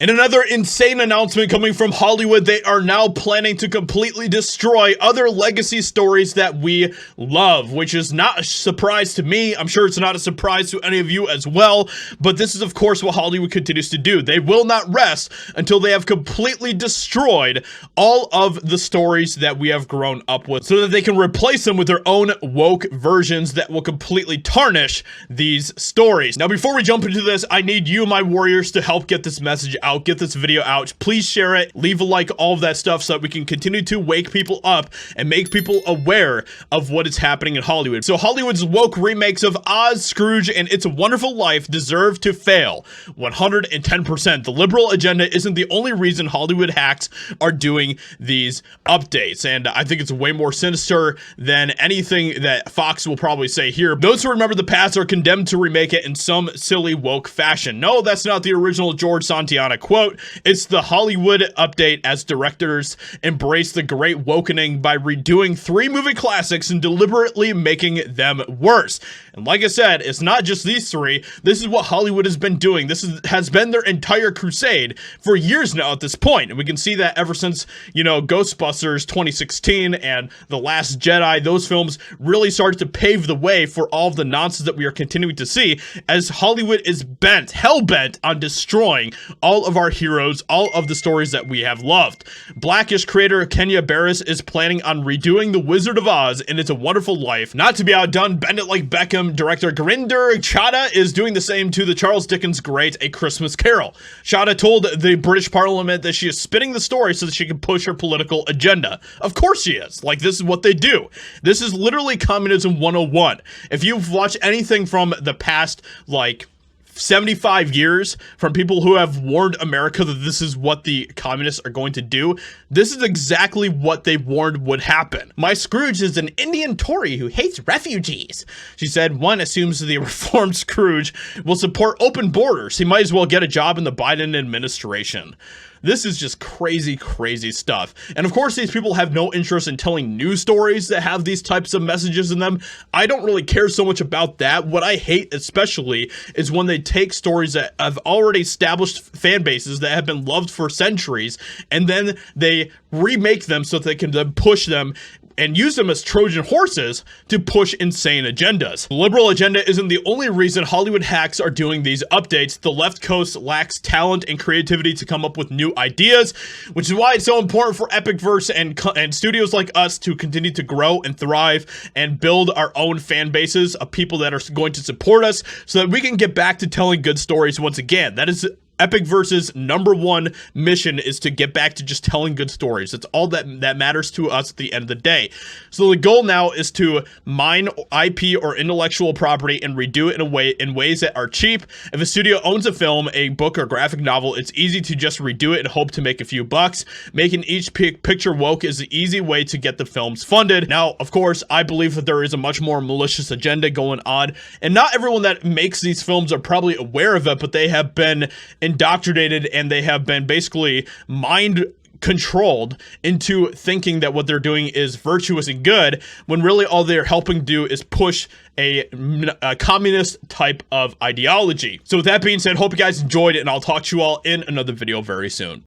In another insane announcement coming from Hollywood, they are now planning to completely destroy other legacy stories that we love, which is not a surprise to me. I'm sure it's not a surprise to any of you as well, but this is of course what Hollywood continues to do. They will not rest until they have completely destroyed all of the stories that we have grown up with so that they can replace them with their own woke versions that will completely tarnish these stories. Now, before we jump into this, I need you, my warriors, to help get this message out. Get this video out. Please share it, leave a like, all of that stuff so that we can continue to wake people up and make people aware of what is happening in Hollywood. So Hollywood's woke remakes of Oz, Scrooge, and It's a Wonderful Life deserve to fail 110%. The liberal agenda isn't the only reason Hollywood hacks are doing these updates, and I think it's way more sinister than anything that Fox will probably say here. Those who remember the past are condemned to remake it in some silly woke fashion. No, that's not the original George Santayana quote. It's the Hollywood update as directors embrace the great wokening by redoing 3 movie classics and deliberately making them worse. And like I said, it's not just these 3. This is what Hollywood has been doing. Has been their entire crusade for years now at this point. And we can see that ever since, Ghostbusters 2016 and The Last Jedi. Those films really started to pave the way for all of the nonsense that we are continuing to see as Hollywood is hell-bent on destroying all of our heroes, all of the stories that we have loved. Blackish creator Kenya Barris is planning on redoing The Wizard of Oz and It's a Wonderful Life. Not to be outdone, Bend It Like Beckham director Gurinder Chadha is doing the same to the Charles Dickens great A Christmas Carol. Chadha told the British Parliament that she is spinning the story so that she can push her political agenda. Of course she is. Like, this is what they do. This is literally communism 101. If you've watched anything from the past, 75 years from people who have warned America that this is what the communists are going to do, this is exactly what they warned would happen. My Scrooge is an Indian Tory who hates refugees. She said one assumes the reformed Scrooge will support open borders. He might as well get a job in the Biden administration. This is just crazy, crazy stuff. And of course, these people have no interest in telling news stories that have these types of messages in them. I don't really care so much about that. What I hate especially is when they take stories that have already established fan bases that have been loved for centuries, and then they remake them so that they can then push them and use them as Trojan horses to push insane agendas. The liberal agenda isn't the only reason Hollywood hacks are doing these updates. The left coast lacks talent and creativity to come up with new ideas, which is why it's so important for EpicVerse and studios like us to continue to grow and thrive and build our own fan bases of people that are going to support us so that we can get back to telling good stories once again. That is EpicVerse's #1 mission, is to get back to just telling good stories. That's all that matters to us at the end of the day. So the goal now is to mine IP or intellectual property and redo it in ways that are cheap. If a studio owns a film, a book, or graphic novel, it's easy to just redo it and hope to make a few bucks. Making each picture woke is the easy way to get the films funded. Now, of course, I believe that there is a much more malicious agenda going on, and not everyone that makes these films are probably aware of it, but they have been indoctrinated and they have been basically mind controlled into thinking that what they're doing is virtuous and good, when really all they're helping do is push a communist type of ideology. So with that being said, hope you guys enjoyed it, and I'll talk to you all in another video very soon.